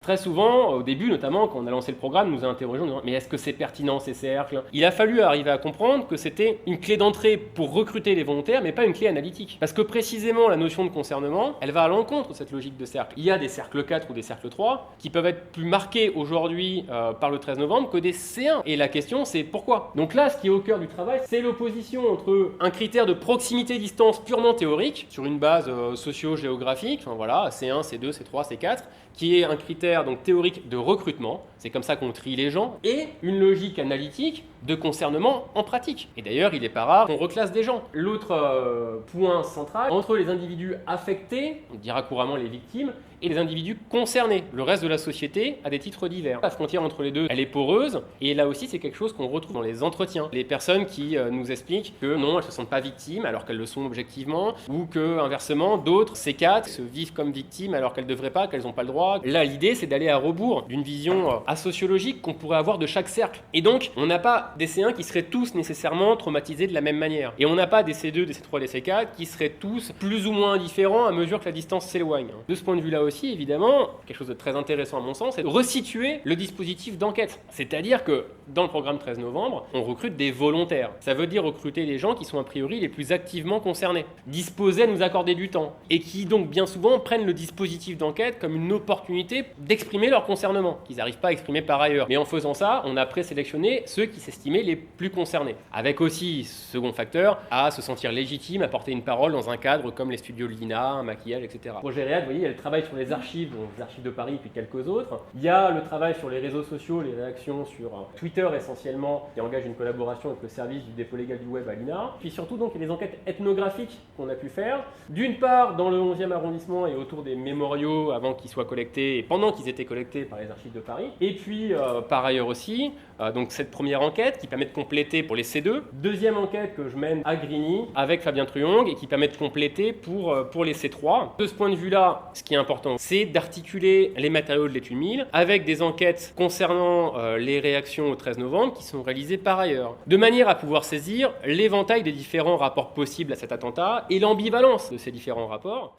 Très souvent, au début notamment, quand on a lancé le programme, nous a interrogé en disant « mais est-ce que c'est pertinent ces cercles ?» Il a fallu arriver à comprendre que c'était une clé d'entrée pour recruter les volontaires, mais pas une clé analytique. Parce que précisément, la notion de concernement, elle va à l'encontre de cette logique de cercle. Il y a des cercles 4 ou des cercles 3 qui peuvent être plus marqués aujourd'hui par le 13 novembre que des C1. Et la question, c'est pourquoi? Donc là, ce qui est au cœur du travail, c'est l'opposition entre un critère de proximité-distance purement théorique, sur une base socio-géographique, enfin voilà, C1, C2, C3, C4, qui est un critère donc théorique de recrutement, c'est comme ça qu'on trie les gens, et une logique analytique de concernement en pratique. Et d'ailleurs, il n'est pas rare qu'on reclasse des gens. L'autre point central, entre les individus affectés, on dira couramment les victimes, et les individus concernés. Le reste de la société a des titres divers. La frontière entre les deux, elle est poreuse, et là aussi, c'est quelque chose qu'on retrouve dans les entretiens. Les personnes qui nous expliquent que non, elles ne se sentent pas victimes, alors qu'elles le sont objectivement, ou que, inversement, d'autres, C4, se vivent comme victimes, alors qu'elles ne devraient pas, qu'elles n'ont pas le droit. Là, l'idée, c'est d'aller à rebours d'une vision asociologique qu'on pourrait avoir de chaque cercle. Et donc, on n'a pas des C1 qui seraient tous nécessairement traumatisés de la même manière. Et on n'a pas des C2, des C3, des C4 qui seraient tous plus ou moins différents à mesure que la distance s'éloigne. De ce point de vue-là aussi, évidemment, quelque chose de très intéressant à mon sens, c'est de resituer le dispositif d'enquête. C'est-à-dire que dans le programme 13 novembre, on recrute des volontaires. Ça veut dire recruter des gens qui sont a priori les plus activement concernés, disposés à nous accorder du temps, et qui donc bien souvent prennent le dispositif d'enquête comme une opportunité d'exprimer leur concernement, qu'ils n'arrivent pas à exprimer par ailleurs. Mais en faisant ça, on a présélectionné ceux qui s'estimaient les plus concernés. Avec aussi, second facteur, à se sentir légitime, à porter une parole dans un cadre comme les studios Lina, un maquillage, etc. Projet Réal, vous voyez, il y a le travail sur les archives, donc les archives de Paris et puis quelques autres. Il y a le travail sur les réseaux sociaux, les réactions sur Twitter essentiellement, qui engage une collaboration avec le service du dépôt légal du web à l'INA. Puis surtout, donc, il y a des enquêtes ethnographiques qu'on a pu faire. D'une part, dans le 11e arrondissement et autour des mémoriaux avant qu'ils soient collectés et pendant qu'ils étaient collectés par les archives de Paris. Et puis, par ailleurs aussi, donc cette première enquête qui permet de compléter pour les C2. Deuxième enquête que je mène à Grigny avec Fabien Truong et qui permet de compléter pour les C3. De ce point de vue-là, ce qui est important, c'est d'articuler les matériaux de l'étude 1000 avec des enquêtes concernant les réactions au 13 novembre qui sont réalisées par ailleurs, de manière à pouvoir saisir l'éventail des différents rapports possibles à cet attentat et l'ambivalence de ces différents rapports.